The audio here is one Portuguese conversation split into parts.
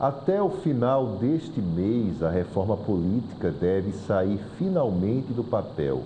Até o final deste mês, a reforma política deve sair finalmente do papel.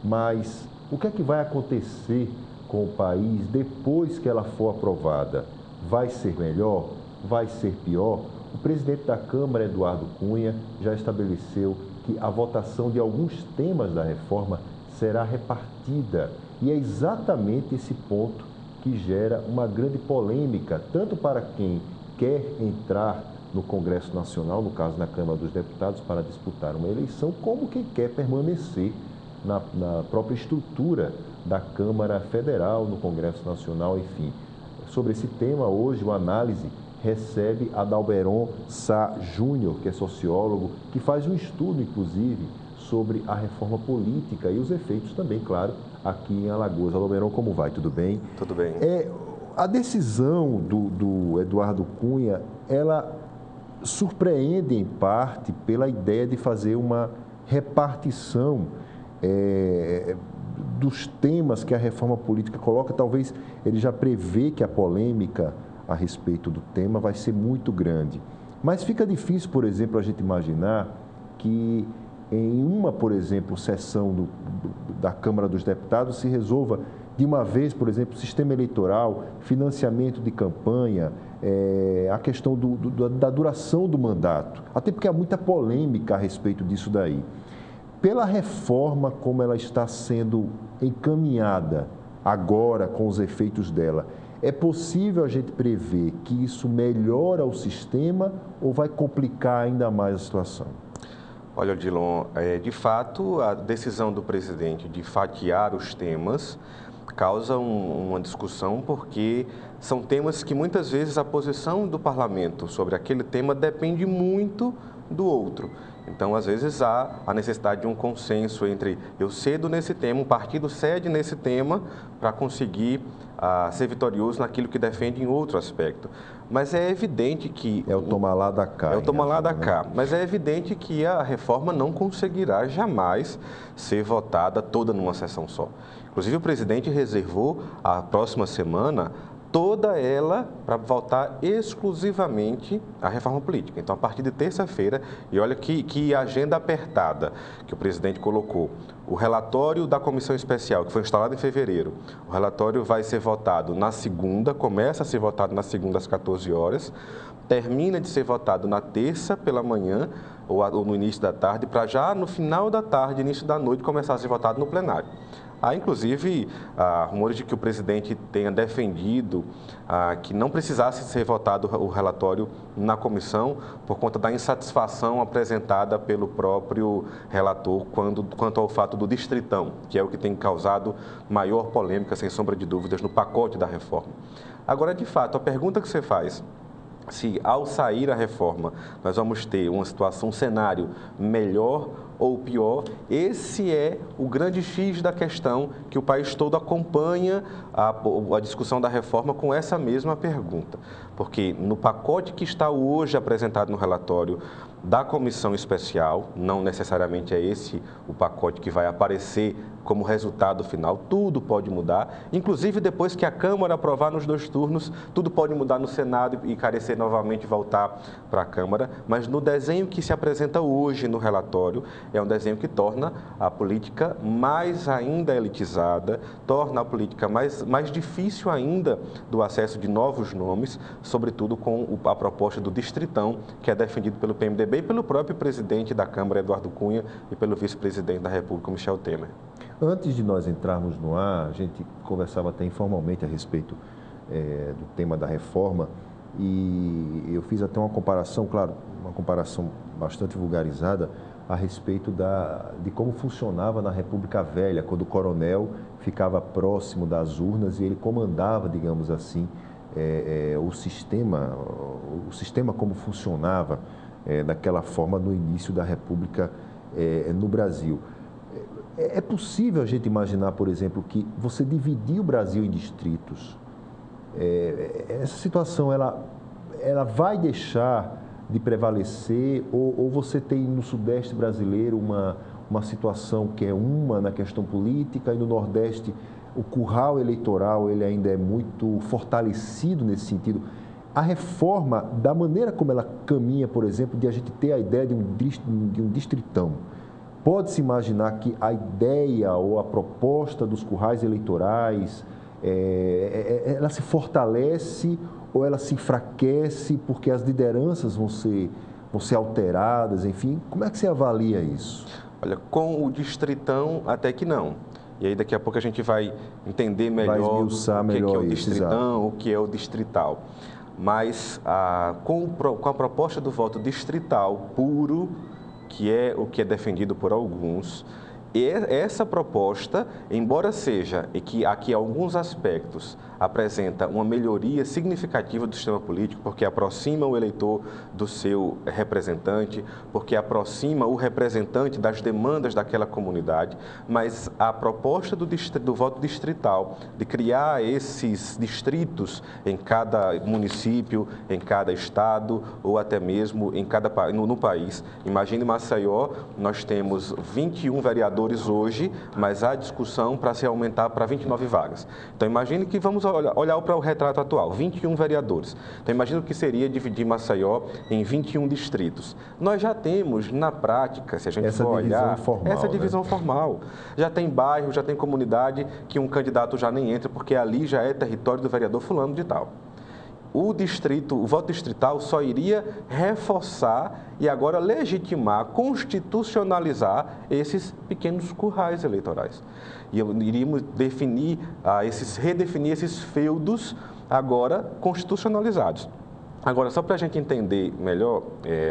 Mas o que é que vai acontecer com o país depois que ela for aprovada? Vai ser melhor? Vai ser pior? O presidente da Câmara, Eduardo Cunha, já estabeleceu que a votação de alguns temas da reforma será repartida. E é exatamente esse ponto que gera uma grande polêmica, tanto para quem quer entrar no Congresso Nacional, no caso na Câmara dos Deputados, para disputar uma eleição, como quem quer permanecer na própria estrutura da Câmara Federal, no Congresso Nacional, enfim. Sobre esse tema, hoje, o Análise recebe Adalberon Sá Júnior, que é sociólogo, que faz um estudo, inclusive, sobre a reforma política e os efeitos também, claro, aqui em Alagoas. Adalberon, como vai? Tudo bem? Tudo bem. A decisão do Eduardo Cunha, ela surpreende em parte pela ideia de fazer uma repartição dos temas que a reforma política coloca. Talvez ele já prevê que a polêmica a respeito do tema vai ser muito grande. Mas fica difícil, por exemplo, a gente imaginar que em uma, por exemplo, sessão da Câmara dos Deputados se resolva de uma vez, por exemplo, sistema eleitoral, financiamento de campanha, a questão da duração do mandato, até porque há muita polêmica a respeito disso daí. Pela reforma como ela está sendo encaminhada agora com os efeitos dela, é possível a gente prever que isso melhora o sistema ou vai complicar ainda mais a situação? Olha, Odilon, de fato, a decisão do presidente de fatiar os temas causa uma discussão, porque são temas que muitas vezes a posição do parlamento sobre aquele tema depende muito do outro. Então, às vezes, há a necessidade de um consenso entre eu cedo nesse tema, o partido cede nesse tema para conseguir ser vitorioso naquilo que defende em outro aspecto. Mas é evidente que... É o tomar lá da cá. É o tomar lá da cá. Mas é evidente que a reforma não conseguirá jamais ser votada toda numa sessão só. Inclusive, o presidente reservou a próxima semana toda ela para votar exclusivamente a reforma política. Então, a partir de terça-feira, e olha que agenda apertada que o presidente colocou. O relatório da comissão especial, que foi instalado em fevereiro, o relatório vai ser votado na segunda, começa a ser votado na segunda às 14 horas, termina de ser votado na terça pela manhã ou no início da tarde, para já no final da tarde, início da noite, começar a ser votado no plenário. Há, inclusive, rumores de que o presidente tenha defendido que não precisasse ser votado o relatório na comissão por conta da insatisfação apresentada pelo próprio relator quanto ao fato do distritão, que é o que tem causado maior polêmica, sem sombra de dúvidas, no pacote da reforma. Agora, de fato, a pergunta que você faz, se ao sair a reforma nós vamos ter uma situação, um cenário melhor ou pior, esse é o grande X da questão que o país todo acompanha a discussão da reforma com essa mesma pergunta. Porque no pacote que está hoje apresentado no relatório da comissão especial, não necessariamente é esse o pacote que vai aparecer como resultado final, tudo pode mudar, inclusive depois que a Câmara aprovar nos 2 turnos, tudo pode mudar no Senado e carecer novamente voltar para a Câmara, mas no desenho que se apresenta hoje no relatório, é um desenho que torna a política mais ainda elitizada, torna a política mais difícil ainda do acesso de novos nomes, sobretudo com a proposta do distritão, que é defendido pelo PMDB e pelo próprio presidente da Câmara, Eduardo Cunha, e pelo vice-presidente da República, Michel Temer. Antes de nós entrarmos no ar, a gente conversava até informalmente a respeito do tema da reforma e eu fiz até uma comparação, claro, uma comparação bastante vulgarizada a respeito de como funcionava na República Velha, quando o coronel ficava próximo das urnas e ele comandava, digamos assim, o sistema como funcionava daquela forma no início da República no Brasil. É possível a gente imaginar, por exemplo, que você dividir o Brasil em distritos, essa situação ela vai deixar de prevalecer ou você tem no Sudeste brasileiro uma situação que é uma na questão política e no Nordeste o curral eleitoral ele ainda é muito fortalecido nesse sentido. a reforma, da maneira como ela caminha, por exemplo, de a gente ter a ideia de um distritão, pode-se imaginar que a ideia ou a proposta dos currais eleitorais, ela se fortalece ou ela se enfraquece porque as lideranças vão ser alteradas, enfim? Como é que você avalia isso? Olha, com o distritão até que não. E aí daqui a pouco a gente vai entender melhor o que é o distritão, o que é o distrital. Mas com a proposta do voto distrital puro, que é o que é defendido por alguns, essa proposta, embora seja e que aqui alguns aspectos apresenta uma melhoria significativa do sistema político, porque aproxima o eleitor do seu representante, porque aproxima o representante das demandas daquela comunidade, mas a proposta do voto distrital, de criar esses distritos em cada município, em cada estado ou até mesmo no país. Imagine Maceió, nós temos 21 vereadores hoje, mas há discussão para se aumentar para 29 vagas. Então imagine que vamos olhar para o retrato atual, 21 vereadores. Então imagina o que seria dividir Maceió em 21 distritos. Nós já temos, na prática, se a gente for olhar, essa divisão formal. Já tem bairro, já tem comunidade que um candidato já nem entra, porque ali já é território do vereador fulano de tal. O voto distrital só iria reforçar e agora legitimar, constitucionalizar esses pequenos currais eleitorais. E iríamos redefinir esses feudos agora constitucionalizados. Agora, só para a gente entender melhor,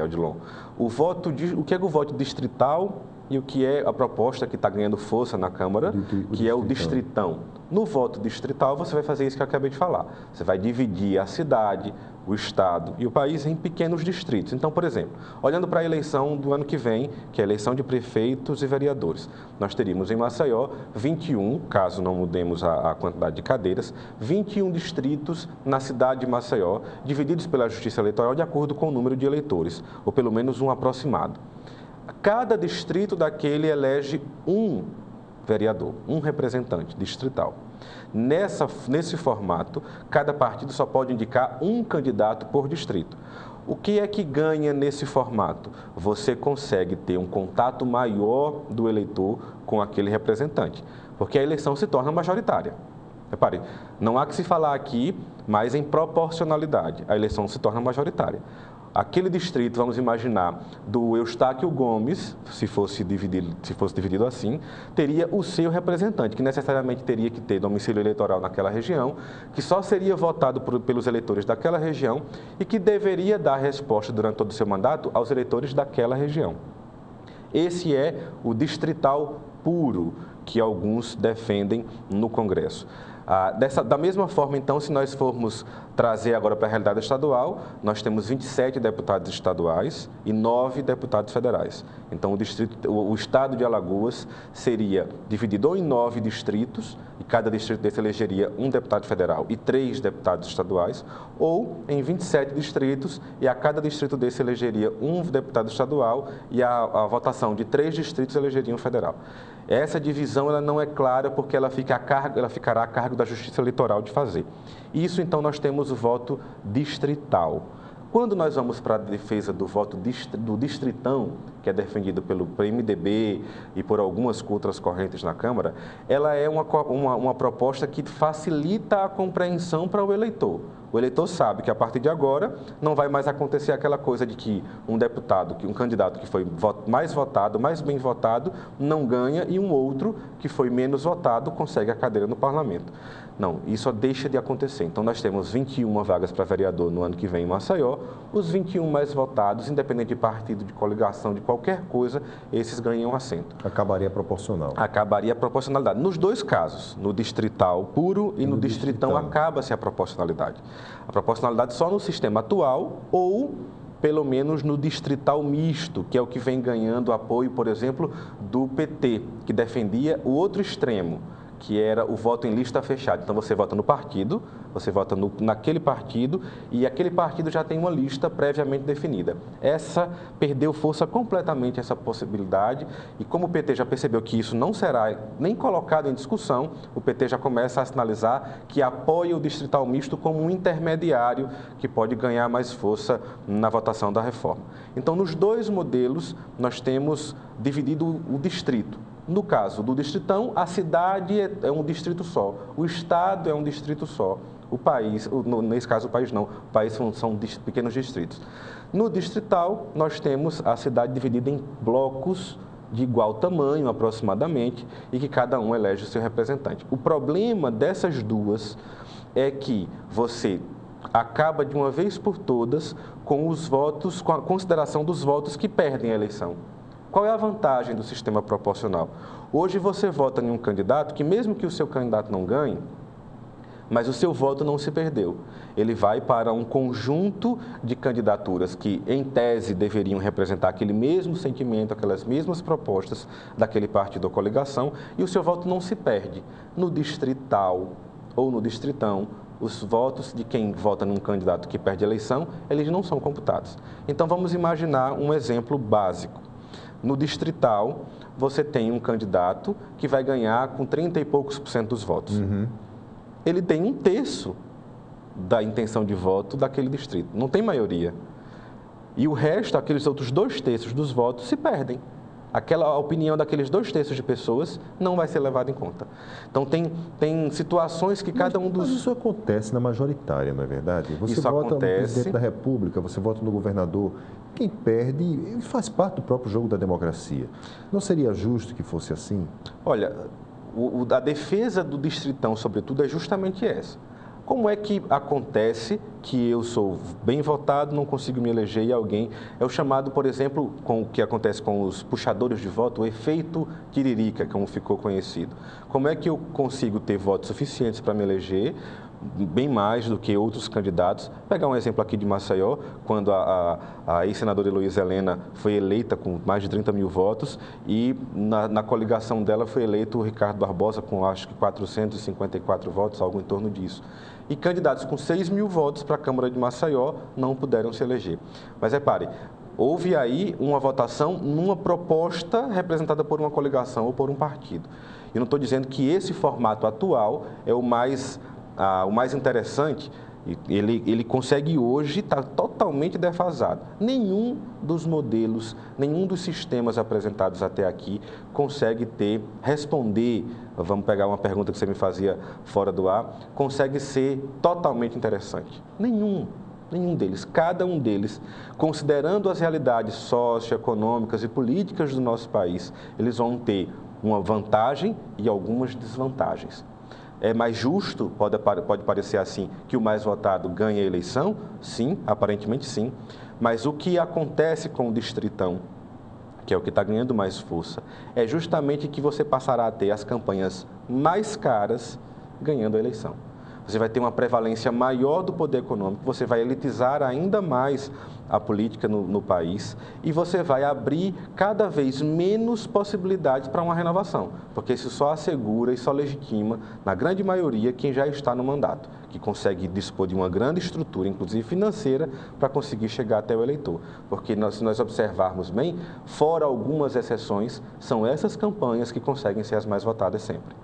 Odilon, o que é o voto distrital e o que é a proposta que está ganhando força na Câmara, que é o distritão. No voto distrital, você vai fazer isso que eu acabei de falar. Você vai dividir a cidade, o estado e o país em pequenos distritos. Então, por exemplo, olhando para a eleição do ano que vem, que é a eleição de prefeitos e vereadores, nós teríamos em Maceió 21, caso não mudemos a quantidade de cadeiras, 21 distritos na cidade de Maceió, divididos pela Justiça Eleitoral de acordo com o número de eleitores, ou pelo menos um aproximado. Cada distrito daquele elege um vereador, um representante distrital. Nesse formato, cada partido só pode indicar um candidato por distrito. O que é que ganha nesse formato? Você consegue ter um contato maior do eleitor com aquele representante, porque a eleição se torna majoritária. Repare, não há que se falar aqui, mas em proporcionalidade, a eleição se torna majoritária. Aquele distrito, vamos imaginar, do Eustáquio Gomes, se fosse dividido assim, teria o seu representante, que necessariamente teria que ter domicílio eleitoral naquela região, que só seria votado pelos eleitores daquela região e que deveria dar resposta durante todo o seu mandato aos eleitores daquela região. Esse é o distrital puro que alguns defendem no Congresso. Da mesma forma, então, se nós formos trazer agora para a realidade estadual, nós temos 27 deputados estaduais e 9 deputados federais. Então, o estado de Alagoas seria dividido ou em 9 distritos, e cada distrito desse elegeria um deputado federal e 3 deputados estaduais, ou em 27 distritos, e a cada distrito desse elegeria um deputado estadual e a votação de 3 distritos elegeria um federal. Essa divisão ela não é clara porque ela ficará a cargo da Justiça Eleitoral de fazer. Isso, então, nós temos o voto distrital. Quando nós vamos para a defesa do voto do distritão, que é defendido pelo PMDB e por algumas outras correntes na Câmara, ela é uma proposta que facilita a compreensão para o eleitor. O eleitor sabe que a partir de agora não vai mais acontecer aquela coisa de que um candidato que foi mais votado, mais bem votado, não ganha e um outro que foi menos votado consegue a cadeira no parlamento. Não, isso deixa de acontecer. Então, nós temos 21 vagas para vereador no ano que vem em Maceió. Os 21 mais votados, independente de partido, de coligação, de qualquer coisa, esses ganham assento. Acabaria proporcional. Acabaria a proporcionalidade. Nos dois casos, no distrital puro e no distritão, acaba-se a proporcionalidade. A proporcionalidade só no sistema atual ou pelo menos no distrital misto, que é o que vem ganhando apoio, por exemplo, do PT, que defendia o outro extremo, que era o voto em lista fechada. Então, você vota no partido, você vota naquele partido e aquele partido já tem uma lista previamente definida. Essa perdeu força completamente, essa possibilidade, e como o PT já percebeu que isso não será nem colocado em discussão, o PT já começa a sinalizar que apoia o distrital misto como um intermediário que pode ganhar mais força na votação da reforma. Então, nos dois modelos, nós temos dividido o distrito. No caso do distritão, a cidade é um distrito só, o estado é um distrito só, o país, nesse caso o país não, o país são pequenos distritos. No distrital, nós temos a cidade dividida em blocos de igual tamanho, aproximadamente, e que cada um elege o seu representante. O problema dessas duas é que você acaba de uma vez por todas com os votos, com a consideração dos votos que perdem a eleição. Qual é a vantagem do sistema proporcional? Hoje você vota em um candidato que, mesmo que o seu candidato não ganhe, mas o seu voto não se perdeu. Ele vai para um conjunto de candidaturas que, em tese, deveriam representar aquele mesmo sentimento, aquelas mesmas propostas daquele partido ou coligação, e o seu voto não se perde. No distrital ou no distritão, os votos de quem vota num candidato que perde a eleição, eles não são computados. Então, vamos imaginar um exemplo básico. No distrital, você tem um candidato que vai ganhar com 30 e poucos % dos votos. Ele tem 1/3 da intenção de voto daquele distrito, não tem maioria. E o resto, aqueles outros 2/3 dos votos, se perdem. Aquela opinião daqueles 2/3 de pessoas não vai ser levada em conta. Então, tem situações que cada um dos... Mas isso acontece na majoritária, não é verdade? Você Isso vota acontece... no presidente da República, você vota no governador. Quem perde faz parte do próprio jogo da democracia. Não seria justo que fosse assim? Olha, a defesa do distritão, sobretudo, é justamente essa. Como é que acontece que eu sou bem votado, não consigo me eleger e alguém... É o chamado, por exemplo, com o que acontece com os puxadores de voto, o efeito tiririca, como ficou conhecido. Como é que eu consigo ter votos suficientes para me eleger, bem mais do que outros candidatos? Vou pegar um exemplo aqui de Maceió, quando a ex-senadora Heloísa Helena foi eleita com mais de 30 mil votos e na coligação dela foi eleito o Ricardo Barbosa com acho que 454 votos, algo em torno disso. E candidatos com 6 mil votos para a Câmara de Maceió não puderam se eleger. Mas repare, houve aí uma votação numa proposta representada por uma coligação ou por um partido. Eu não estou dizendo que esse formato atual é o mais interessante. Ele consegue hoje estar totalmente defasado. Nenhum dos modelos, nenhum dos sistemas apresentados até aqui consegue responder, vamos pegar uma pergunta que você me fazia fora do ar, consegue ser totalmente interessante. Nenhum deles. Cada um deles, considerando as realidades socioeconômicas e políticas do nosso país, eles vão ter uma vantagem e algumas desvantagens. É mais justo, pode parecer assim, que o mais votado ganhe a eleição? Sim, aparentemente sim. Mas o que acontece com o distritão, que é o que está ganhando mais força, é justamente que você passará a ter as campanhas mais caras ganhando a eleição. Você vai ter uma prevalência maior do poder econômico, você vai elitizar ainda mais a política no país e você vai abrir cada vez menos possibilidades para uma renovação, porque isso só assegura e só legitima, na grande maioria, quem já está no mandato, que consegue dispor de uma grande estrutura, inclusive financeira, para conseguir chegar até o eleitor. Porque se nós observarmos bem, fora algumas exceções, são essas campanhas que conseguem ser as mais votadas sempre.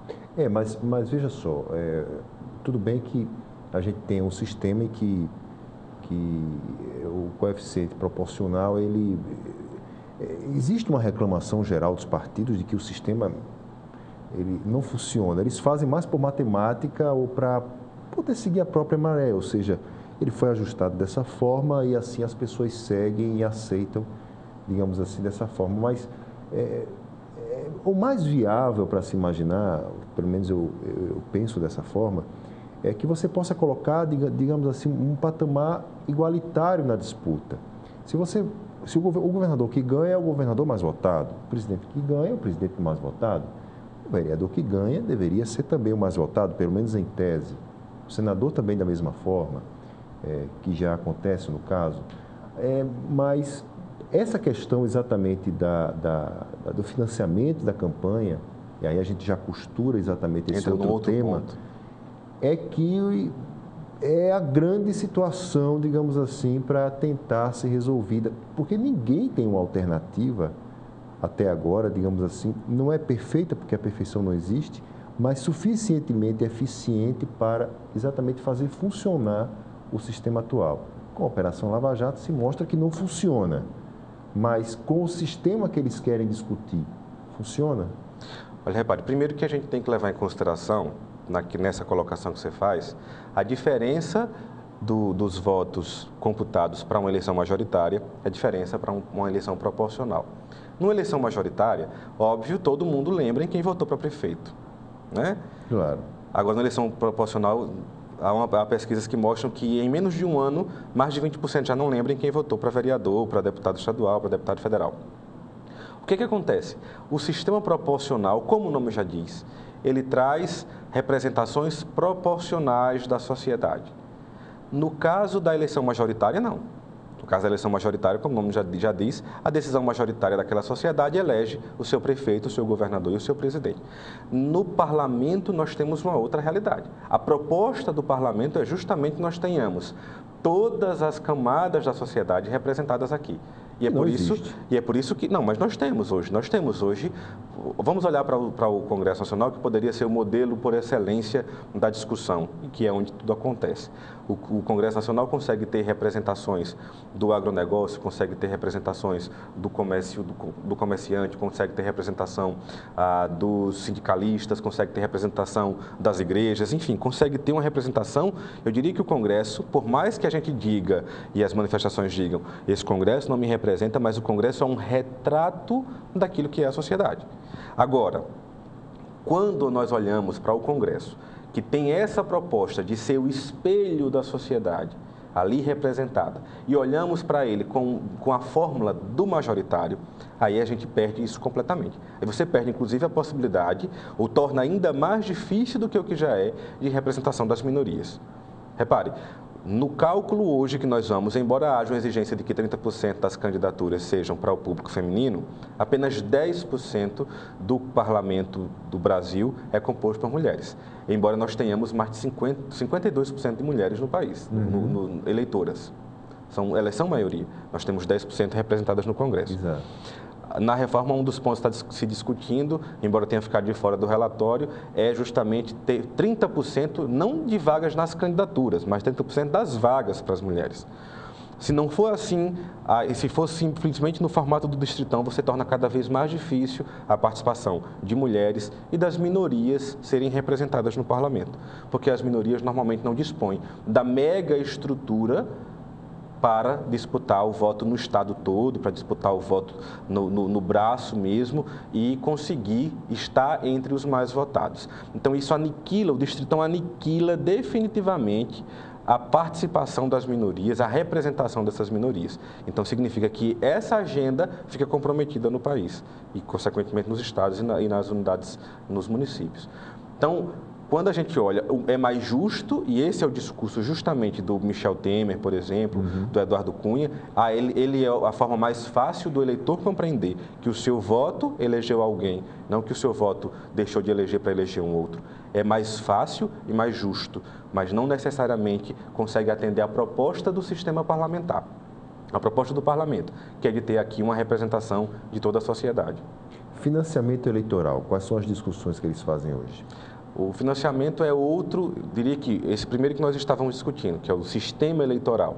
Mas veja só, tudo bem que a gente tem um sistema em que o coeficiente proporcional, existe uma reclamação geral dos partidos de que o sistema ele não funciona. Eles fazem mais por matemática ou para poder seguir a própria maré, ou seja, ele foi ajustado dessa forma e assim as pessoas seguem e aceitam, digamos assim, dessa forma. Mas o mais viável para se imaginar, pelo menos eu penso dessa forma, é que você possa colocar, digamos assim, um patamar igualitário na disputa. Se o governador que ganha é o governador mais votado, o presidente que ganha é o presidente mais votado, o vereador que ganha deveria ser também o mais votado, pelo menos em tese. O senador também da mesma forma, que já acontece no caso. Mas essa questão exatamente do financiamento da campanha, e aí a gente já costura exatamente esse Entra outro tema, ponto. é que é a grande situação, digamos assim, para tentar ser resolvida, porque ninguém tem uma alternativa até agora, digamos assim, não é perfeita, porque a perfeição não existe, mas suficientemente eficiente para exatamente fazer funcionar o sistema atual. Com a Operação Lava Jato se mostra que não funciona, mas com o sistema que eles querem discutir, funciona? Olha, repare, primeiro que a gente tem que levar em consideração, nessa colocação que você faz, a diferença dos votos computados para uma eleição majoritária, a diferença para uma eleição proporcional. Numa eleição majoritária, óbvio, todo mundo lembra em quem votou para prefeito, né? Claro. Agora, na eleição proporcional, há pesquisas que mostram que em menos de um ano, mais de 20% já não lembram em quem votou para vereador, para deputado estadual, para deputado federal. O que acontece? O sistema proporcional, como o nome já diz, ele traz representações proporcionais da sociedade. No caso da eleição majoritária, não. No caso da eleição majoritária, como o nome já diz, a decisão majoritária daquela sociedade elege o seu prefeito, o seu governador e o seu presidente. No parlamento, nós temos uma outra realidade. A proposta do parlamento é justamente que nós tenhamos todas as camadas da sociedade representadas aqui. E é por isso que... Não, mas nós temos hoje... Vamos olhar para o Congresso Nacional, que poderia ser o modelo por excelência da discussão, que é onde tudo acontece. O Congresso Nacional consegue ter representações do agronegócio, consegue ter representações do comércio, do comerciante, consegue ter representação dos sindicalistas, consegue ter representação das igrejas, enfim, consegue ter uma representação. Eu diria que o Congresso, por mais que a gente diga, e as manifestações digam, esse Congresso não me representa, mas o Congresso é um retrato daquilo que é a sociedade. Agora, quando nós olhamos para o Congresso, que tem essa proposta de ser o espelho da sociedade ali representada, e olhamos para ele com a fórmula do majoritário, aí a gente perde isso completamente. Aí você perde, inclusive, a possibilidade, ou torna ainda mais difícil do que o que já é, de representação das minorias. Repare, no cálculo hoje que nós vamos, embora haja uma exigência de que 30% das candidaturas sejam para o público feminino, apenas 10% do parlamento do Brasil é composto por mulheres. Embora nós tenhamos mais de 52% de mulheres no país, eleitoras. Elas são maioria. Nós temos 10% representadas no Congresso. Exato. Na reforma, um dos pontos que está se discutindo, embora tenha ficado de fora do relatório, é justamente ter 30%, não de vagas nas candidaturas, mas 30% das vagas para as mulheres. Se não for assim, e se for simplesmente no formato do distritão, você torna cada vez mais difícil a participação de mulheres e das minorias serem representadas no parlamento, porque as minorias normalmente não dispõem da mega estrutura para disputar o voto no estado todo, para disputar o voto no braço mesmo e conseguir estar entre os mais votados. Então, isso aniquila, o distritão aniquila definitivamente a participação das minorias, a representação dessas minorias. Então, significa que essa agenda fica comprometida no país e, consequentemente, nos estados e nas unidades, nos municípios. Então, quando a gente olha, é mais justo, e esse é o discurso justamente do Michel Temer, por exemplo, do Eduardo Cunha, ele é a forma mais fácil do eleitor compreender que o seu voto elegeu alguém, não que o seu voto deixou de eleger para eleger um outro. É mais fácil e mais justo, mas não necessariamente consegue atender a proposta do sistema parlamentar. A proposta do parlamento, que é de ter aqui uma representação de toda a sociedade. Financiamento eleitoral, quais são as discussões que eles fazem hoje? O financiamento é outro, diria que esse primeiro que nós estávamos discutindo, que é o sistema eleitoral,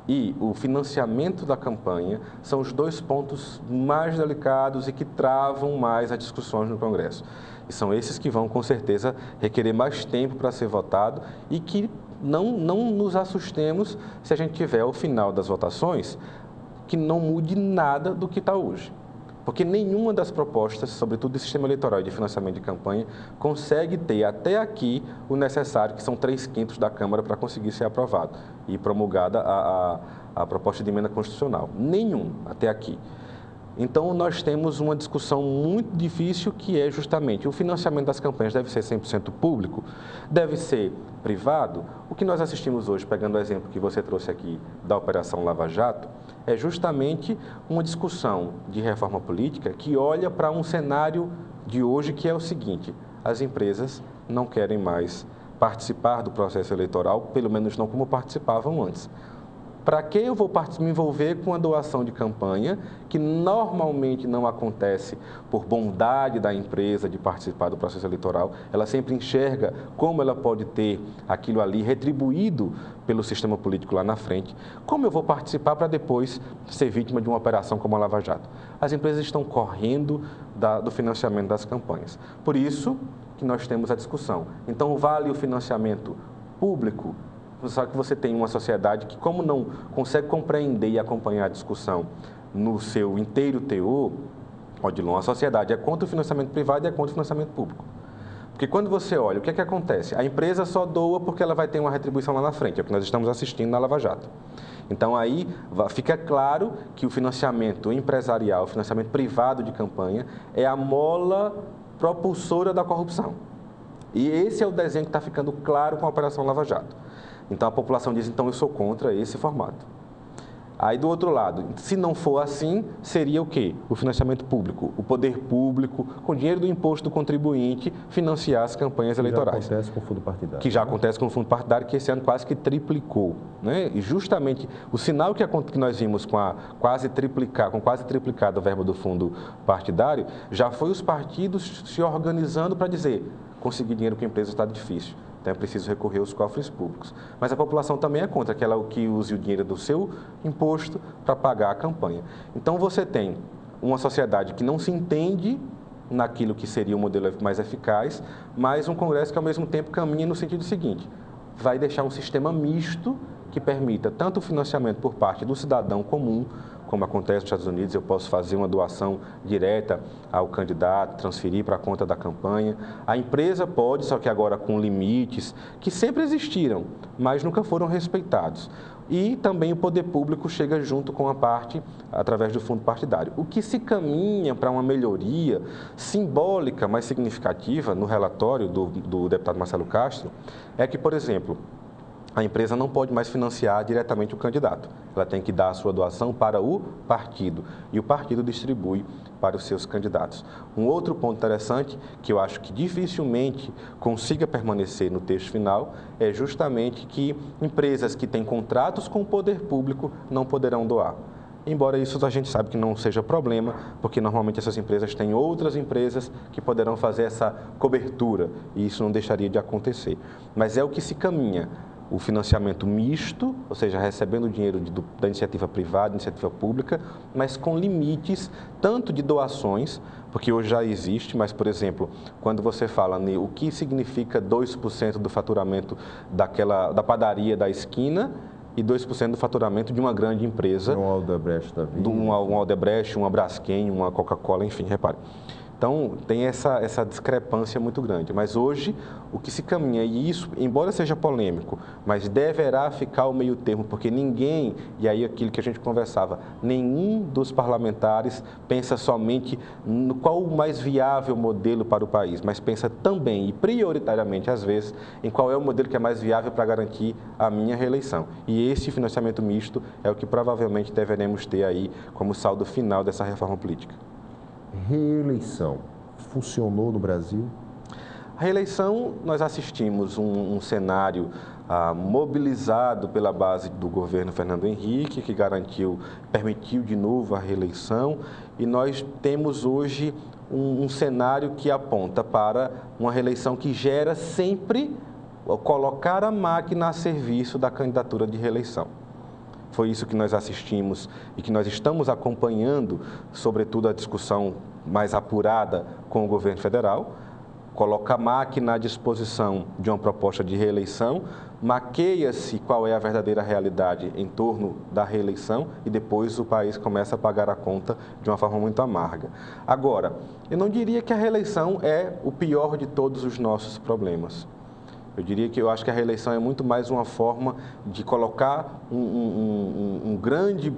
e o financiamento da campanha são os dois pontos mais delicados e que travam mais as discussões no Congresso. E são esses que vão, com certeza, requerer mais tempo para ser votado e que não nos assustemos se a gente tiver, ao final das votações, que não mude nada do que está hoje. Porque nenhuma das propostas, sobretudo do sistema eleitoral e de financiamento de campanha, consegue ter até aqui o necessário, que são 3/5 da Câmara, para conseguir ser aprovado e promulgada a proposta de emenda constitucional. Nenhum até aqui. Então, nós temos uma discussão muito difícil que é justamente o financiamento das campanhas deve ser 100% público, deve ser privado. O que nós assistimos hoje, pegando o exemplo que você trouxe aqui da Operação Lava Jato, é justamente uma discussão de reforma política que olha para um cenário de hoje que é o seguinte: as empresas não querem mais participar do processo eleitoral, pelo menos não como participavam antes. Para que eu vou me envolver com a doação de campanha, que normalmente não acontece por bondade da empresa de participar do processo eleitoral? Ela sempre enxerga como ela pode ter aquilo ali retribuído pelo sistema político lá na frente. Como eu vou participar para depois ser vítima de uma operação como a Lava Jato? As empresas estão correndo do financiamento das campanhas. Por isso que nós temos a discussão. Então, vale o financiamento público? Só que você tem uma sociedade que, como não consegue compreender e acompanhar a discussão no seu inteiro teor, Odilon, a sociedade é contra o financiamento privado e é contra o financiamento público. Porque quando você olha, o que é que acontece? A empresa só doa porque ela vai ter uma retribuição lá na frente, é o que nós estamos assistindo na Lava Jato. Então, aí fica claro que o financiamento empresarial, o financiamento privado de campanha, é a mola propulsora da corrupção. E esse é o desenho que está ficando claro com a Operação Lava Jato. Então, a população diz, então, eu sou contra esse formato. Aí, do outro lado, se não for assim, seria o quê? O financiamento público, o poder público, com dinheiro do imposto do contribuinte, financiar as campanhas eleitorais. Que já acontece com o fundo partidário. Que já acontece com o fundo partidário, que esse ano quase que triplicou. Né? E justamente o sinal que nós vimos com quase triplicada a verba do fundo partidário, já foi os partidos se organizando para dizer, conseguir dinheiro com a empresa está difícil. Então, é preciso recorrer aos cofres públicos. Mas a população também é contra que use o dinheiro do seu imposto para pagar a campanha. Então, você tem uma sociedade que não se entende naquilo que seria o modelo mais eficaz, mas um Congresso que, ao mesmo tempo, caminha no sentido seguinte: vai deixar um sistema misto que permita tanto o financiamento por parte do cidadão comum, como acontece nos Estados Unidos, eu posso fazer uma doação direta ao candidato, transferir para a conta da campanha. A empresa pode, só que agora com limites que sempre existiram, mas nunca foram respeitados. E também o poder público chega junto com a parte através do fundo partidário. O que se caminha para uma melhoria simbólica, mas significativa, no relatório do deputado Marcelo Castro, é que, por exemplo, a empresa não pode mais financiar diretamente o candidato. Ela tem que dar a sua doação para o partido e o partido distribui para os seus candidatos. Um outro ponto interessante, que eu acho que dificilmente consiga permanecer no texto final, é justamente que empresas que têm contratos com o poder público não poderão doar. Embora isso a gente sabe que não seja problema, porque normalmente essas empresas têm outras empresas que poderão fazer essa cobertura e isso não deixaria de acontecer. Mas é o que se caminha. O financiamento misto, ou seja, recebendo dinheiro da iniciativa privada, iniciativa pública, mas com limites tanto de doações, porque hoje já existe, mas, por exemplo, quando você fala o que significa 2% do faturamento da padaria da esquina e 2% do faturamento de uma grande empresa. Um Aldebrecht da vida. Um Aldebrecht, uma Braskem, uma Coca-Cola, enfim, repare. Então, tem essa discrepância muito grande. Mas hoje, o que se caminha, e isso, embora seja polêmico, mas deverá ficar ao meio termo, porque ninguém, e aí aquilo que a gente conversava, nenhum dos parlamentares pensa somente no qual o mais viável modelo para o país, mas pensa também, e prioritariamente às vezes, em qual é o modelo que é mais viável para garantir a minha reeleição. E esse financiamento misto é o que provavelmente deveremos ter aí como saldo final dessa reforma política. Reeleição funcionou no Brasil? A reeleição, nós assistimos um cenário mobilizado pela base do governo Fernando Henrique, que permitiu de novo a reeleição, e nós temos hoje um cenário que aponta para uma reeleição que gera sempre colocar a máquina a serviço da candidatura de reeleição. Foi isso que nós assistimos e que nós estamos acompanhando, sobretudo a discussão mais apurada com o governo federal. Coloca a máquina à disposição de uma proposta de reeleição, maqueia-se qual é a verdadeira realidade em torno da reeleição e depois o país começa a pagar a conta de uma forma muito amarga. Agora, eu não diria que a reeleição é o pior de todos os nossos problemas. Eu diria que eu acho que a reeleição é muito mais uma forma de colocar um grande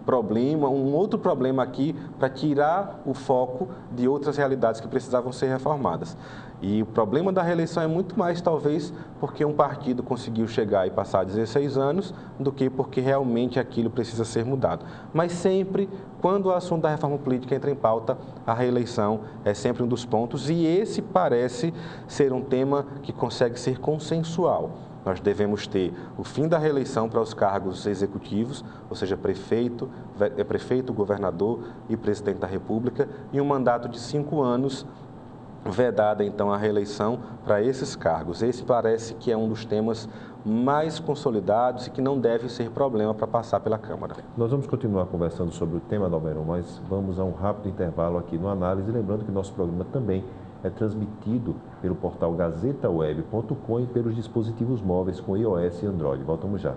problema, um outro problema aqui para tirar o foco de outras realidades que precisavam ser reformadas. E o problema da reeleição é muito mais, talvez, porque um partido conseguiu chegar e passar 16 anos do que porque realmente aquilo precisa ser mudado. Mas sempre, quando o assunto da reforma política entra em pauta, a reeleição é sempre um dos pontos e esse parece ser um tema que consegue ser consensual. Nós devemos ter o fim da reeleição para os cargos executivos, ou seja, prefeito, governador e presidente da República, e um mandato de 5 anos, vedada então a reeleição para esses cargos. Esse parece que é um dos temas mais consolidados e que não deve ser problema para passar pela Câmara. Nós vamos continuar conversando sobre o tema, Dalmeron, mas vamos a um rápido intervalo aqui no Análise, lembrando que nosso programa também é transmitido pelo portal gazetaweb.com e pelos dispositivos móveis com iOS e Android. Voltamos já.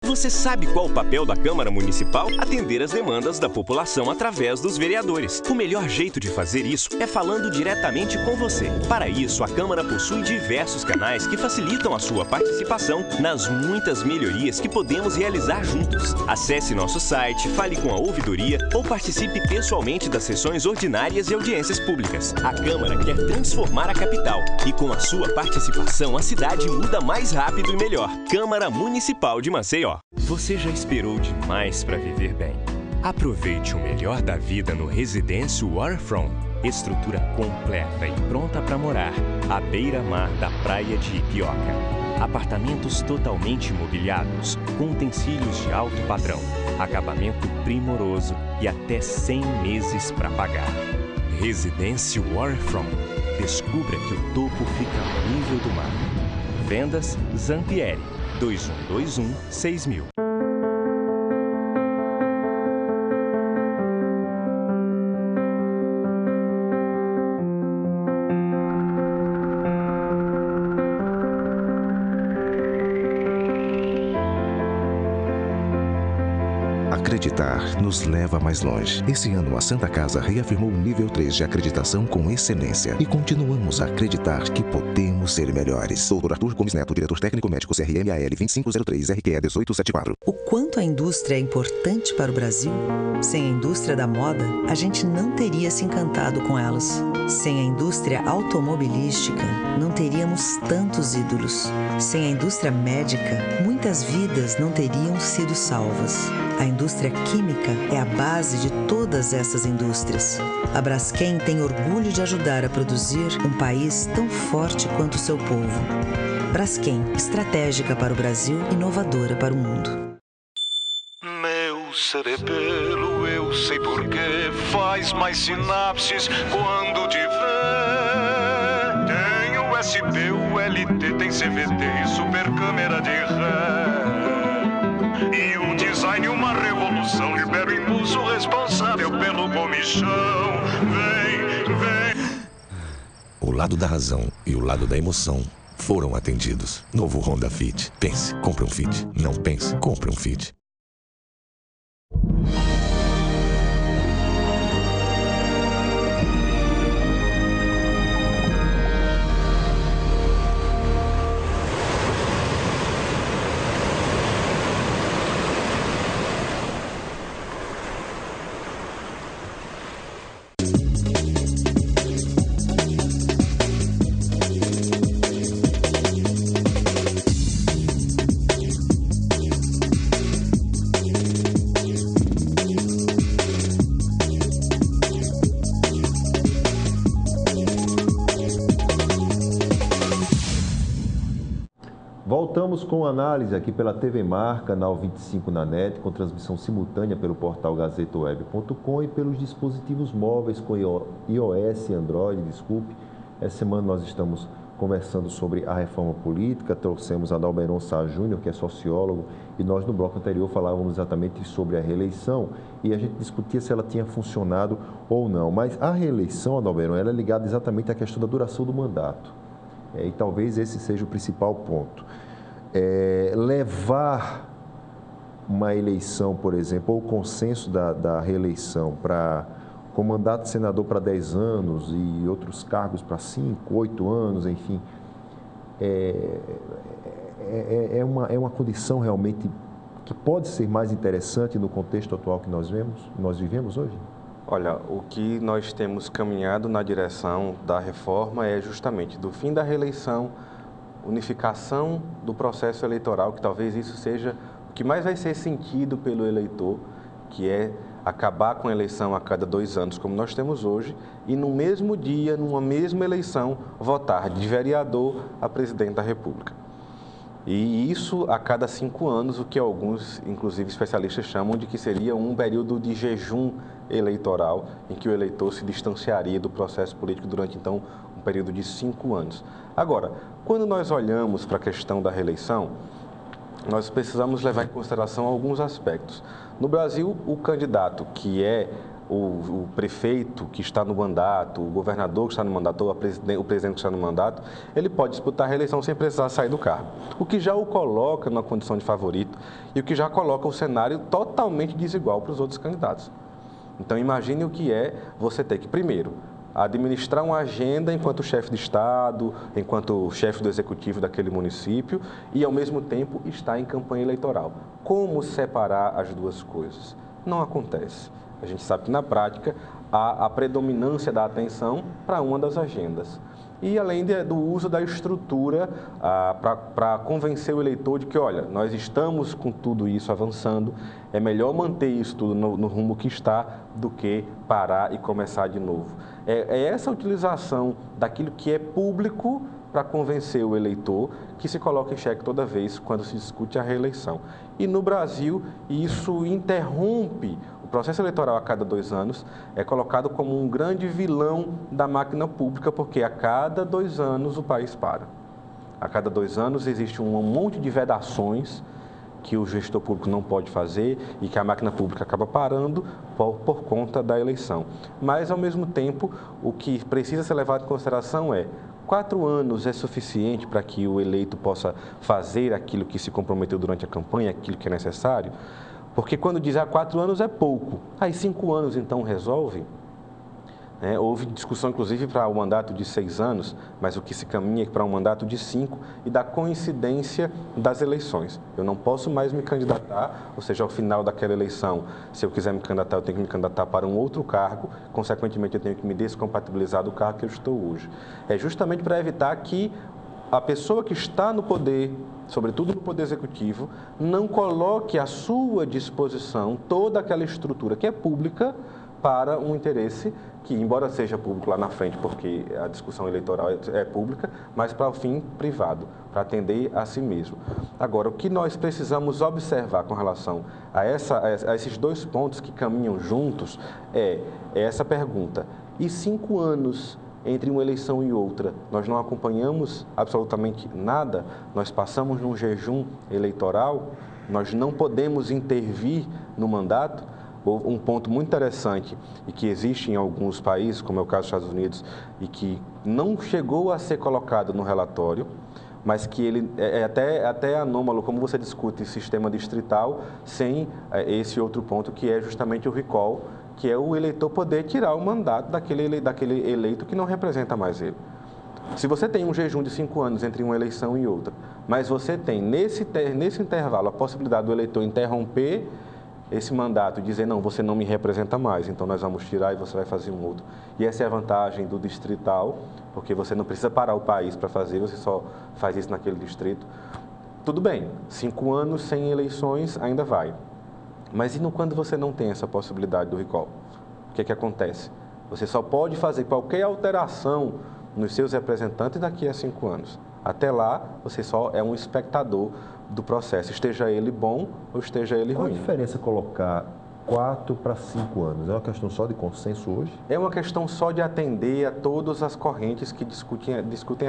Você sabe qual o papel da Câmara Municipal? Atender as demandas da população através dos vereadores. O melhor jeito de fazer isso é falando diretamente com você. Para isso, a Câmara possui diversos canais que facilitam a sua participação nas muitas melhorias que podemos realizar juntos. Acesse nosso site, fale com a ouvidoria ou participe pessoalmente das sessões ordinárias e audiências públicas. A Câmara quer transformar a capital e com a sua participação a cidade muda mais rápido e melhor. Câmara Municipal de Maceió. Você já esperou demais para viver bem. Aproveite o melhor da vida no Residêncio Waterfront. Estrutura completa e pronta para morar à beira-mar da praia de Ipioca. Apartamentos totalmente mobiliados, com utensílios de alto padrão, acabamento primoroso e até 100 meses para pagar. Residência Waterfront. Descubra que o topo fica ao nível do mar. Vendas Zampieri 2121-6000. Acreditar nos leva mais longe. Esse ano, a Santa Casa reafirmou o nível 3 de acreditação com excelência. E continuamos a acreditar que podemos ser melhores. Dr. Arthur Gomes Neto, diretor técnico médico CRMAL 2503 RQE 1874. O quanto a indústria é importante para o Brasil? Sem a indústria da moda, a gente não teria se encantado com elas. Sem a indústria automobilística, não teríamos tantos ídolos. Sem a indústria médica, muitas vidas não teriam sido salvas. A indústria química é a base de todas essas indústrias. A Braskem tem orgulho de ajudar a produzir um país tão forte quanto o seu povo. Braskem, estratégica para o Brasil, inovadora para o mundo. Meu cerebelo, eu sei porquê, faz mais sinapses quando te vê. Tem USB, ULT, tem CVT e super câmera de ré. E um design, uma revolução, libera o impulso responsável pelo comichão. Vem, vem. O lado da razão e o lado da emoção foram atendidos. Novo Honda Fit. Pense, compre um Fit. Não pense, compre um Fit. Voltamos com análise aqui pela TV Mar, canal 25 na NET, com transmissão simultânea pelo portal gazetaweb.com e pelos dispositivos móveis com iOS e Android, Essa semana nós estamos conversando sobre a reforma política, trouxemos Adalberon Sá Júnior, que é sociólogo, e nós no bloco anterior falávamos exatamente sobre a reeleição e a gente discutia se ela tinha funcionado ou não. Mas a reeleição, Adalberon, ela é ligada exatamente à questão da duração do mandato. E talvez esse seja o principal ponto. Levar uma eleição, por exemplo, ou o consenso da reeleição com mandato de senador para 10 anos e outros cargos para 5, 8 anos, enfim, é uma condição realmente que pode ser mais interessante no contexto atual que nós vivemos hoje? Olha, o que nós temos caminhado na direção da reforma é justamente do fim da reeleição, unificação do processo eleitoral, que talvez isso seja o que mais vai ser sentido pelo eleitor, que é acabar com a eleição a cada 2 anos, como nós temos hoje, e no mesmo dia, numa mesma eleição, votar de vereador a presidente da República. E isso a cada 5 anos, o que alguns, inclusive especialistas, chamam de que seria um período de jejum eleitoral, em que o eleitor se distanciaria do processo político durante, então, um período de 5 anos. Agora, quando nós olhamos para a questão da reeleição, nós precisamos levar em consideração alguns aspectos. No Brasil, o candidato que é o prefeito que está no mandato, o governador que está no mandato, ou o presidente que está no mandato, ele pode disputar a reeleição sem precisar sair do cargo. O que já o coloca numa condição de favorito e o que já coloca o cenário totalmente desigual para os outros candidatos. Então, imagine o que é você ter que, primeiro, administrar uma agenda enquanto chefe de Estado, enquanto chefe do executivo daquele município e, ao mesmo tempo, estar em campanha eleitoral. Como separar as duas coisas? Não acontece. A gente sabe que, na prática, há a predominância da atenção para uma das agendas. E, além do uso da estrutura para convencer o eleitor de que, olha, nós estamos com tudo isso avançando, é melhor manter isso tudo no rumo que está do que parar e começar de novo. É essa utilização daquilo que é público para convencer o eleitor que se coloca em xeque toda vez quando se discute a reeleição. E no Brasil, isso interrompe o processo eleitoral a cada 2 anos, é colocado como um grande vilão da máquina pública, porque a cada 2 anos o país para. A cada 2 anos existe um monte de vedações que o gestor público não pode fazer e que a máquina pública acaba parando por conta da eleição. Mas, ao mesmo tempo, o que precisa ser levado em consideração 4 anos é suficiente para que o eleito possa fazer aquilo que se comprometeu durante a campanha, aquilo que é necessário? Porque quando diz 4 anos é pouco, aí 5 anos então resolve? Houve discussão, inclusive, para o mandato de 6 anos, mas o que se caminha é para um mandato de 5 e da coincidência das eleições. Eu não posso mais me candidatar, ou seja, ao final daquela eleição, se eu quiser me candidatar, eu tenho que me candidatar para um outro cargo, consequentemente eu tenho que me descompatibilizar do cargo que eu estou hoje. É justamente para evitar que a pessoa que está no poder, sobretudo no poder executivo, não coloque à sua disposição toda aquela estrutura que é pública para um interesse que, embora seja público lá na frente, porque a discussão eleitoral é pública, mas para o fim privado, para atender a si mesmo. Agora, o que nós precisamos observar com relação a esses 2 pontos que caminham juntos é essa pergunta: e 5 anos entre uma eleição e outra, nós não acompanhamos absolutamente nada? Nós passamos num jejum eleitoral? Nós não podemos intervir no mandato? Um ponto muito interessante e que existe em alguns países, como é o caso dos Estados Unidos, e que não chegou a ser colocado no relatório, mas que ele é até anômalo, como você discute sistema distrital, sem esse outro ponto, que é justamente o recall, que é o eleitor poder tirar o mandato daquele eleito que não representa mais ele. Se você tem um jejum de 5 anos entre uma eleição e outra, mas você tem nesse intervalo a possibilidade do eleitor interromper esse mandato, dizer, não, você não me representa mais, então nós vamos tirar e você vai fazer um outro. E essa é a vantagem do distrital, porque você não precisa parar o país para fazer, você só faz isso naquele distrito. Tudo bem, 5 anos sem eleições ainda vai. Mas e quando você não tem essa possibilidade do recall? O que acontece? Você só pode fazer qualquer alteração nos seus representantes daqui a 5 anos. Até lá, você só é um espectador do processo, esteja ele bom ou esteja ele ruim. Qual a diferença colocar 4 para 5 anos. É uma questão só de consenso hoje? É uma questão só de atender a todas as correntes que discutem a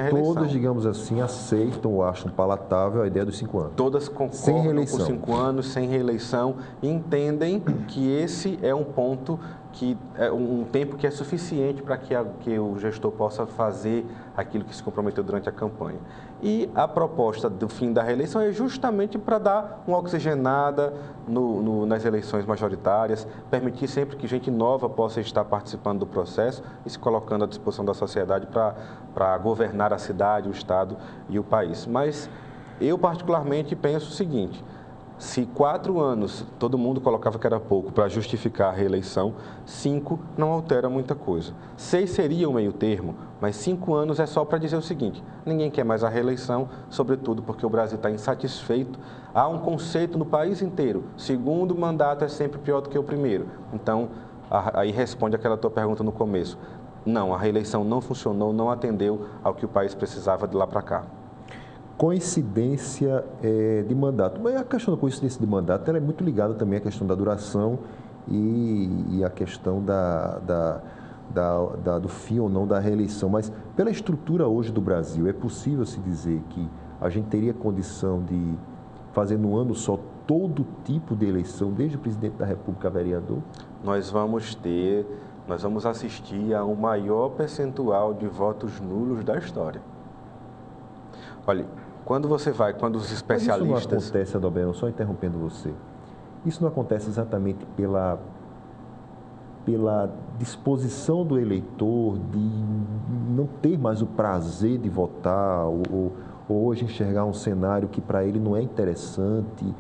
reeleição. Todas, digamos assim, aceitam ou acham palatável a ideia dos 5 anos? Todas concordam com 5 anos, sem reeleição, e entendem que esse é um ponto, que é um tempo que é suficiente para que o gestor possa fazer aquilo que se comprometeu durante a campanha. E a proposta do fim da reeleição é justamente para dar uma oxigenada nas eleições majoritárias, permitir sempre que gente nova possa estar participando do processo e se colocando à disposição da sociedade para governar a cidade, o estado e o país. Mas eu particularmente penso o seguinte: se 4 anos todo mundo colocava que era pouco para justificar a reeleição, 5 não altera muita coisa. 6 seria o meio termo, mas 5 anos é só para dizer o seguinte: ninguém quer mais a reeleição, sobretudo porque o Brasil está insatisfeito. Há um conceito no país inteiro: segundo mandato é sempre pior do que o primeiro. Então, aí responde aquela tua pergunta no começo. Não, a reeleição não funcionou, não atendeu ao que o país precisava de lá para cá. Coincidência de mandato. Mas a questão da coincidência de mandato ela é muito ligada também à questão da duração e à questão do fim ou não da reeleição. Mas pela estrutura hoje do Brasil, é possível se dizer que a gente teria condição de fazer no ano só todo tipo de eleição, desde o presidente da República a vereador? Nós vamos assistir a um maior percentual de votos nulos da história. Olha, quando os especialistas... Mas isso não acontece, Adalberto, só interrompendo você, isso não acontece exatamente pela disposição do eleitor de não ter mais o prazer de votar ou hoje enxergar um cenário que para ele não é interessante?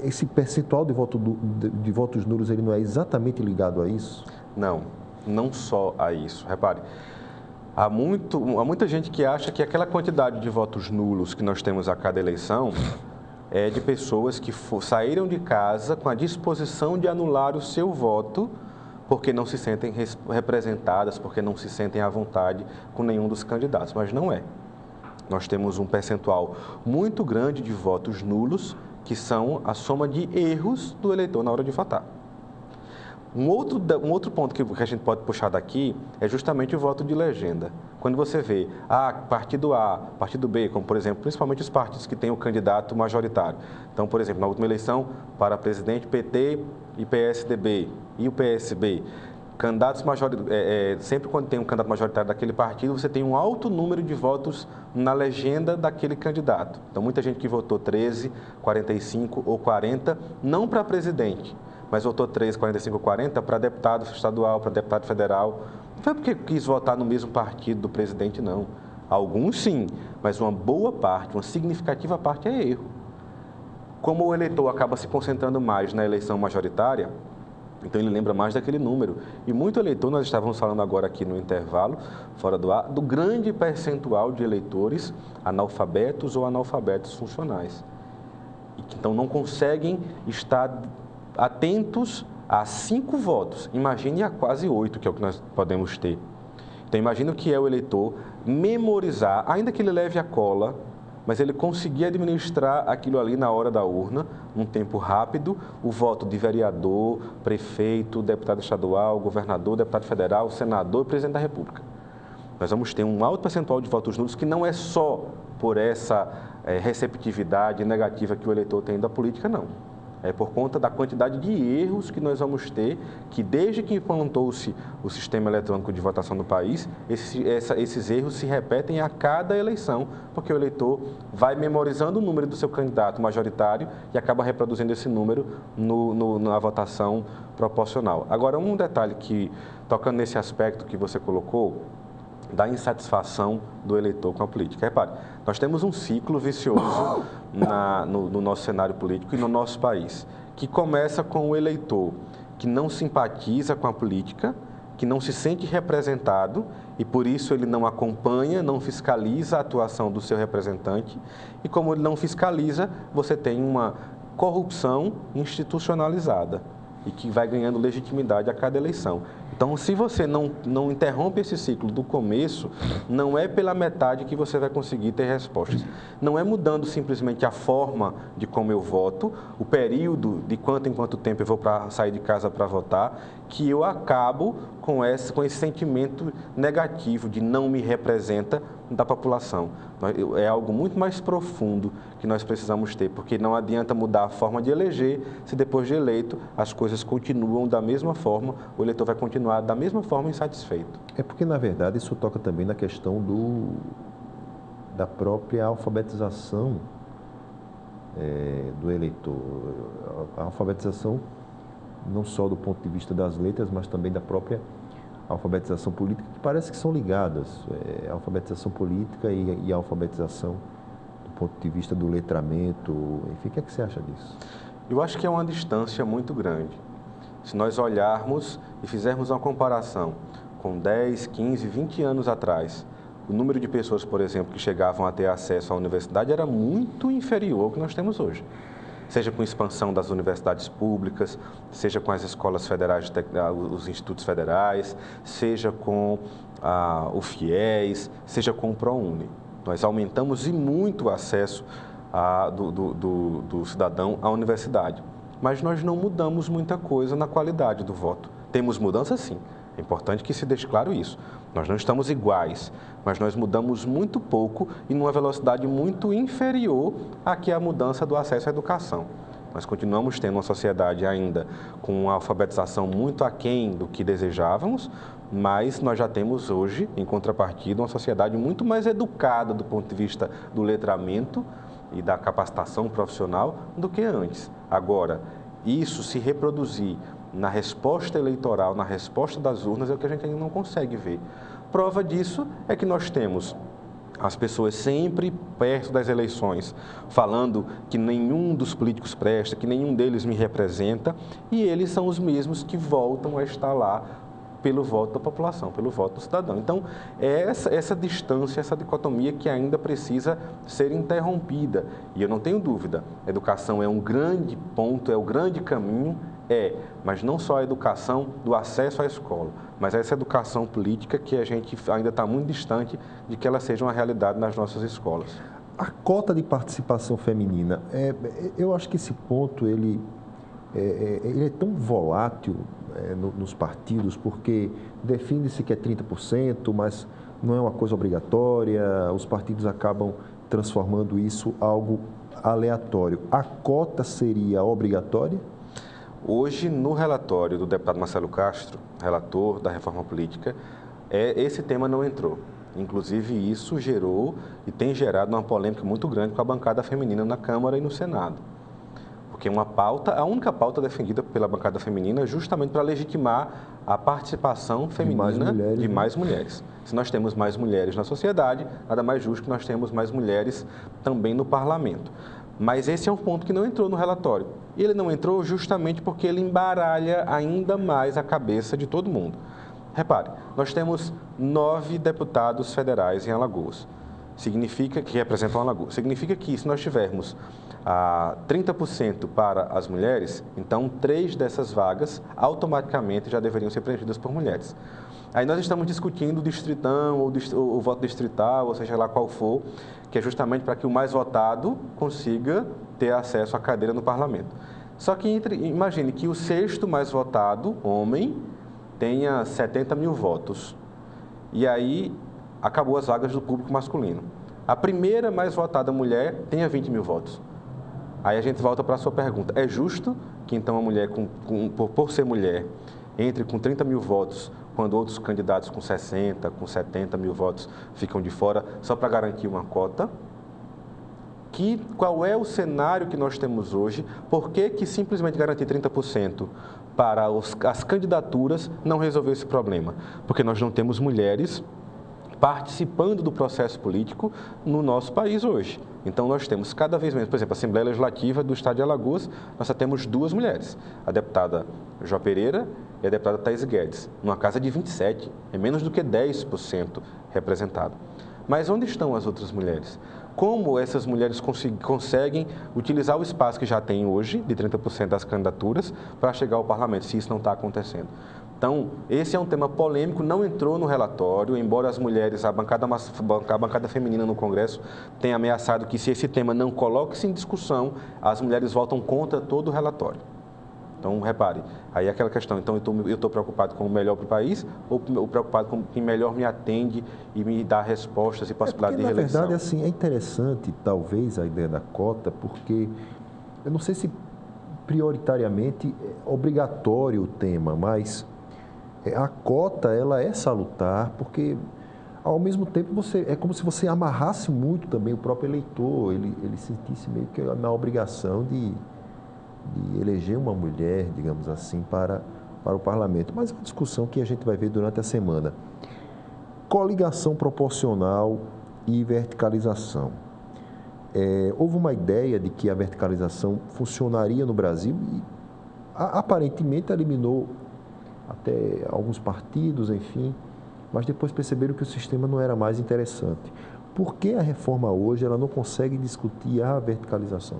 Esse percentual de votos nulos, ele não é exatamente ligado a isso? Não só a isso. Repare, há muita gente que acha que aquela quantidade de votos nulos que nós temos a cada eleição é de pessoas que saíram de casa com a disposição de anular o seu voto porque não se sentem representadas, porque não se sentem à vontade com nenhum dos candidatos. Mas não é. Nós temos um percentual muito grande de votos nulos, que são a soma de erros do eleitor na hora de votar. Um outro ponto que a gente pode puxar daqui é justamente o voto de legenda. Quando você vê partido A, partido B, como por exemplo, principalmente os partidos que têm o candidato majoritário. Então, por exemplo, na última eleição, para presidente, PT e PSDB e o PSB. Candidatos sempre quando tem um candidato majoritário daquele partido, você tem um alto número de votos na legenda daquele candidato. Então, muita gente que votou 13, 45 ou 40, não para presidente, mas votou 13, 45 ou 40 para deputado estadual, para deputado federal. Não foi porque quis votar no mesmo partido do presidente, não. Alguns sim, mas uma boa parte, uma significativa parte é erro. Como o eleitor acaba se concentrando mais na eleição majoritária, então ele lembra mais daquele número. E muito eleitor, nós estávamos falando agora aqui no intervalo, fora do ar, do grande percentual de eleitores analfabetos ou analfabetos funcionais. E que então não conseguem estar atentos a 5 votos. Imagine a quase 8, que é o que nós podemos ter. Então imagine o que é o eleitor memorizar, ainda que ele leve a cola, mas ele conseguir administrar aquilo ali na hora da urna, num tempo rápido, o voto de vereador, prefeito, deputado estadual, governador, deputado federal, senador e presidente da República. Nós vamos ter um alto percentual de votos nulos que não é só por essa receptividade negativa que o eleitor tem da política, não. É por conta da quantidade de erros que nós vamos ter, que desde que implantou-se o sistema eletrônico de votação no país, esses erros se repetem a cada eleição, porque o eleitor vai memorizando o número do seu candidato majoritário e acaba reproduzindo esse número na votação proporcional. Agora, um detalhe que, tocando nesse aspecto que você colocou, da insatisfação do eleitor com a política. Repare, nós temos um ciclo vicioso no nosso cenário político e no nosso país, que começa com o eleitor que não simpatiza com a política, que não se sente representado e, por isso, ele não acompanha, não fiscaliza a atuação do seu representante. E, como ele não fiscaliza, você tem uma corrupção institucionalizada e que vai ganhando legitimidade a cada eleição. Então, se você não interrompe esse ciclo do começo, não é pela metade que você vai conseguir ter respostas. Não é mudando simplesmente a forma de como eu voto, o período de quanto em quanto tempo eu vou sair de casa para votar, que eu acabo com esse sentimento negativo de não me representa da população. É algo muito mais profundo que nós precisamos ter, porque não adianta mudar a forma de eleger se depois de eleito as coisas continuam da mesma forma, o eleitor vai continuar da mesma forma insatisfeito. É porque, na verdade, isso toca também na questão da própria alfabetização do eleitor. A alfabetização não só do ponto de vista das letras, mas também da própria alfabetização política, que parece que são ligadas. A alfabetização política e a alfabetização do ponto de vista do letramento, enfim, o que é que você acha disso? Eu acho que é uma distância muito grande. Se nós olharmos e fizermos uma comparação com 10, 15, 20 anos atrás, o número de pessoas, por exemplo, que chegavam a ter acesso à universidade era muito inferior ao que nós temos hoje. Seja com expansão das universidades públicas, seja com as escolas federais, os institutos federais, seja com o FIES, seja com o ProUni. Nós aumentamos e muito o acesso do cidadão à universidade. Mas nós não mudamos muita coisa na qualidade do voto. Temos mudanças, sim. É importante que se deixe claro isso. Nós não estamos iguais, mas nós mudamos muito pouco e numa velocidade muito inferior à que é a mudança do acesso à educação. Nós continuamos tendo uma sociedade ainda com uma alfabetização muito aquém do que desejávamos, mas nós já temos hoje, em contrapartida, uma sociedade muito mais educada do ponto de vista do letramento e da capacitação profissional do que antes. Agora, isso se reproduzir na resposta eleitoral, na resposta das urnas, é o que a gente ainda não consegue ver. Prova disso é que nós temos as pessoas sempre perto das eleições, falando que nenhum dos políticos presta, que nenhum deles me representa, e eles são os mesmos que voltam a estar lá pelo voto da população, pelo voto do cidadão. Então, é essa distância, essa dicotomia que ainda precisa ser interrompida. E eu não tenho dúvida, a educação é um grande ponto, é o grande caminho, mas não só a educação do acesso à escola, mas essa educação política que a gente ainda está muito distante de que ela seja uma realidade nas nossas escolas. A cota de participação feminina, eu acho que esse ponto ele é tão volátil nos partidos, porque define-se que é 30%, mas não é uma coisa obrigatória, os partidos acabam transformando isso em algo aleatório. A cota seria obrigatória? Hoje, no relatório do deputado Marcelo Castro, relator da reforma política, esse tema não entrou. Inclusive, isso gerou e tem gerado uma polêmica muito grande com a bancada feminina na Câmara e no Senado. Porque a única pauta defendida pela bancada feminina é justamente para legitimar a participação feminina de mais mulheres. Se nós temos mais mulheres na sociedade, nada mais justo que nós tenhamos mais mulheres também no parlamento. Mas esse é um ponto que não entrou no relatório. E ele não entrou justamente porque ele embaralha ainda mais a cabeça de todo mundo. Repare, nós temos 9 deputados federais em Alagoas, que representam Alagoas. Significa que se nós tivermos 30% para as mulheres, então 3 dessas vagas automaticamente já deveriam ser preenchidas por mulheres. Aí nós estamos discutindo o distritão, ou o voto distrital, ou seja lá qual for, que é justamente para que o mais votado consiga ter acesso à cadeira no parlamento. Só que imagine que o 6º mais votado, homem, tenha 70 mil votos. E aí acabou as vagas do público masculino. A primeira mais votada mulher tenha 20 mil votos. Aí a gente volta para a sua pergunta. É justo que então a mulher, por ser mulher, entre com 30 mil votos, quando outros candidatos com 60, com 70 mil votos ficam de fora, só para garantir uma cota? Qual é o cenário que nós temos hoje? Por que simplesmente garantir 30% para as candidaturas não resolveu esse problema? Porque nós não temos mulheres participando do processo político no nosso país hoje. Então, nós temos cada vez menos, por exemplo, a Assembleia Legislativa do Estado de Alagoas, nós só temos 2 mulheres, a deputada Jó Pereira e a deputada Thaís Guedes, numa casa de 27, é menos do que 10% representado. Mas onde estão as outras mulheres? Como essas mulheres conseguem utilizar o espaço que já tem hoje, de 30% das candidaturas, para chegar ao parlamento, se isso não está acontecendo? Então, esse é um tema polêmico, não entrou no relatório, embora as mulheres, a bancada feminina no Congresso tenha ameaçado que se esse tema não coloque-se em discussão, as mulheres votam contra todo o relatório. Então, repare, aí é aquela questão, então eu estou preocupado com o melhor para o país ou preocupado com quem melhor me atende e me dá respostas e possibilidade de reeleição? Na verdade, assim, é interessante, talvez, a ideia da cota, porque eu não sei se prioritariamente é obrigatório o tema, mas a cota, ela é salutar, porque, ao mesmo tempo, é como se você amarrasse muito também o próprio eleitor, ele sentisse meio que na obrigação de eleger uma mulher, digamos assim, para o parlamento. Mas é uma discussão que a gente vai ver durante a semana. Coligação proporcional e verticalização. Houve uma ideia de que a verticalização funcionaria no Brasil e, aparentemente, eliminou até alguns partidos, enfim, mas depois perceberam que o sistema não era mais interessante. Por que a reforma hoje ela não consegue discutir a verticalização?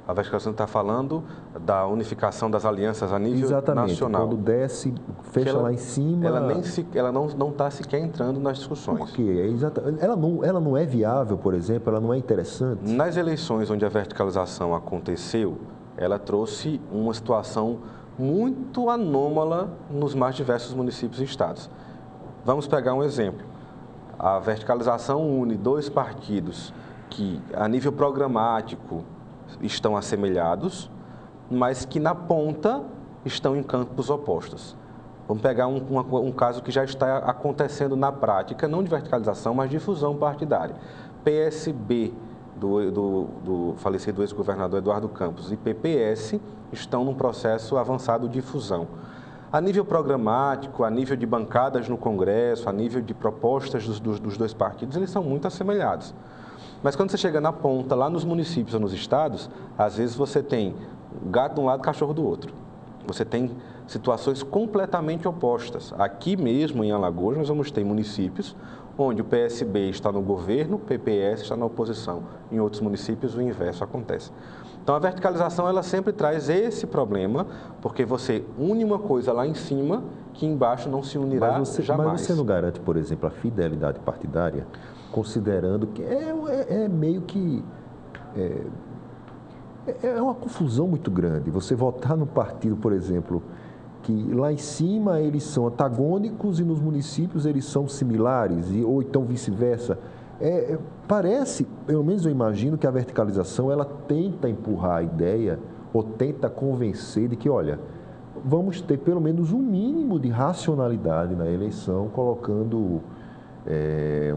A verticalização está falando da unificação das alianças a nível nacional. Quando desce, fecha lá em cima... Ela não está sequer entrando nas discussões. Por quê? Ela não é viável, por exemplo? Ela não é interessante? Nas eleições onde a verticalização aconteceu, ela trouxe uma situação muito anômala nos mais diversos municípios e estados. Vamos pegar um exemplo. A verticalização une dois partidos que, a nível programático, estão assemelhados, mas que na ponta estão em campos opostos. Vamos pegar um caso que já está acontecendo na prática, não de verticalização, mas de fusão partidária. PSB, do falecido ex-governador Eduardo Campos, e PPS estão num processo avançado de fusão. A nível programático, a nível de bancadas no Congresso, a nível de propostas dos dois partidos, eles são muito assemelhados. Mas quando você chega na ponta, lá nos municípios ou nos estados, às vezes você tem gato de um lado e cachorro do outro. Você tem situações completamente opostas. Aqui mesmo, em Alagoas, nós vamos ter municípios onde o PSB está no governo, o PPS está na oposição. Em outros municípios, o inverso acontece. Então, a verticalização, ela sempre traz esse problema, porque você une uma coisa lá em cima, que embaixo não se unirá jamais. Mas você não garante, por exemplo, a fidelidade partidária? Considerando que meio que... É uma confusão muito grande. Você votar num partido, por exemplo, que lá em cima eles são antagônicos e nos municípios eles são similares, ou então vice-versa. Parece, pelo menos eu imagino, que a verticalização ela tenta empurrar a ideia ou tenta convencer de que, olha, vamos ter pelo menos um mínimo de racionalidade na eleição, colocando...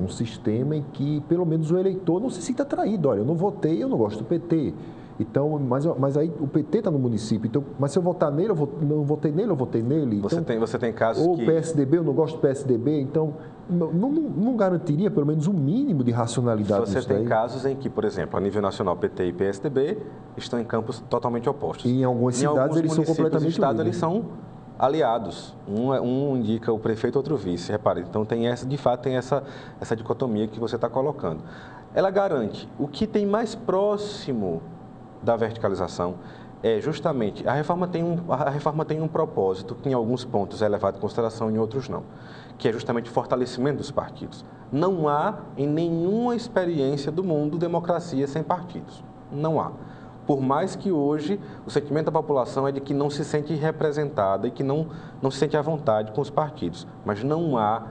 um sistema em que, pelo menos, o eleitor não se sinta traído. Olha, eu não votei, eu não gosto do PT. Então, mas aí o PT está no município. Então, mas se eu votar nele, não votei nele, eu votei nele. Você tem casos ou que... Ou o PSDB, eu não gosto do PSDB. Então, não garantiria, pelo menos, um mínimo de racionalidade nisso daí? Você tem casos em que, por exemplo, a nível nacional, PT e PSDB estão em campos totalmente opostos. E em algumas cidades eles são completamente unidos. Eles são aliados, um indica o prefeito, outro vice, repare. Então, de fato, tem essa dicotomia que você está colocando. Ela garante o que tem mais próximo da verticalização é justamente, a reforma tem um propósito que em alguns pontos é levado em consideração, em outros não, que é justamente o fortalecimento dos partidos. Não há em nenhuma experiência do mundo democracia sem partidos, não há. Por mais que hoje o sentimento da população é de que não se sente representada e que não se sente à vontade com os partidos. Mas não há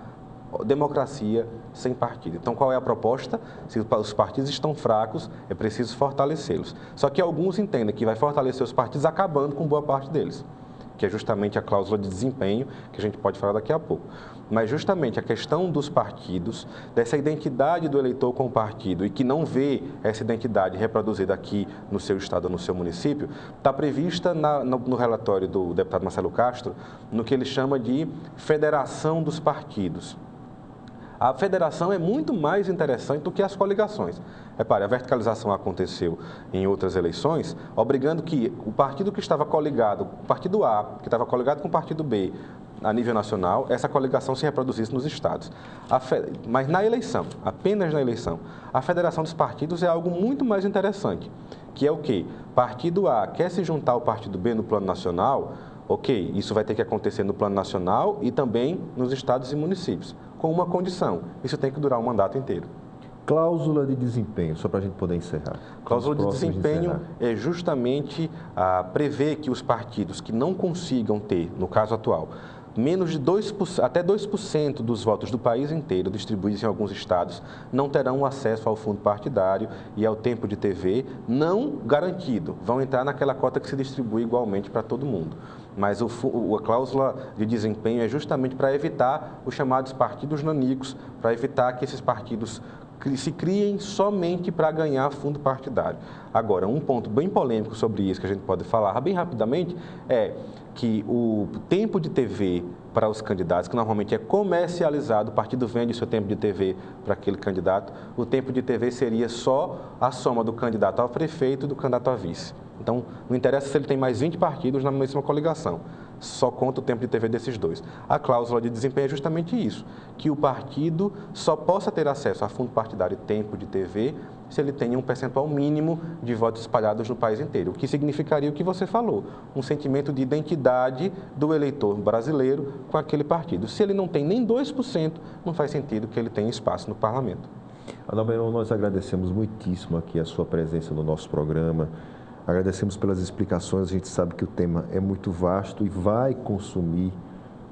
democracia sem partido. Então, qual é a proposta? Se os partidos estão fracos, é preciso fortalecê-los. Só que alguns entendem que vai fortalecer os partidos acabando com boa parte deles, que é justamente a cláusula de desempenho, que a gente pode falar daqui a pouco. Mas justamente a questão dos partidos, dessa identidade do eleitor com o partido e que não vê essa identidade reproduzida aqui no seu estado ou no seu município, está prevista no relatório do deputado Marcelo Castro, no que ele chama de federação dos partidos. A federação é muito mais interessante do que as coligações. Repare, a verticalização aconteceu em outras eleições, obrigando que o partido que estava coligado, o partido A, que estava coligado com o partido B, a nível nacional, essa coligação se reproduzisse nos estados. Mas na eleição, apenas na eleição, a federação dos partidos é algo muito mais interessante, que é o quê? Partido A quer se juntar ao partido B no plano nacional, Ok, isso vai ter que acontecer no plano nacional e também nos estados e municípios, com uma condição: isso tem que durar um mandato inteiro. Cláusula de desempenho, só para a gente poder encerrar. Cláusula de desempenho é justamente prever que os partidos que não consigam ter, no caso atual, menos de 2%, até 2% dos votos do país inteiro, distribuídos em alguns estados, não terão acesso ao fundo partidário e ao tempo de TV não garantido. Vão entrar naquela cota que se distribui igualmente para todo mundo. Mas a cláusula de desempenho é justamente para evitar os chamados partidos nanicos, para evitar que esses partidos se criem somente para ganhar fundo partidário. Agora, um ponto bem polêmico sobre isso que a gente pode falar bem rapidamente é que o tempo de TV para os candidatos, que normalmente é comercializado, o partido vende o seu tempo de TV para aquele candidato, o tempo de TV seria só a soma do candidato ao prefeito e do candidato a vice. Então, não interessa se ele tem mais 20 partidos na mesma coligação, só conta o tempo de TV desses dois. A cláusula de desempenho é justamente isso, que o partido só possa ter acesso a fundo partidário e tempo de TV se ele tenha um percentual mínimo de votos espalhados no país inteiro, o que significaria o que você falou, um sentimento de identidade do eleitor brasileiro com aquele partido. Se ele não tem nem 2%, não faz sentido que ele tenha espaço no parlamento. Adalberto, nós agradecemos muitíssimo aqui a sua presença no nosso programa. Agradecemos pelas explicações, a gente sabe que o tema é muito vasto e vai consumir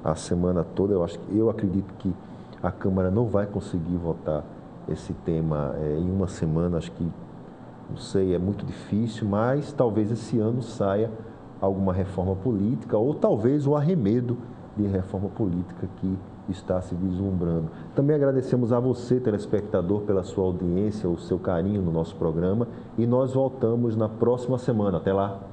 a semana toda. Eu acredito que a Câmara não vai conseguir votar esse tema em uma semana, acho que, não sei, é muito difícil, mas talvez esse ano saia alguma reforma política ou talvez o arremedo de reforma política que está se vislumbrando. Também agradecemos a você, telespectador, pela sua audiência, o seu carinho no nosso programa e nós voltamos na próxima semana. Até lá!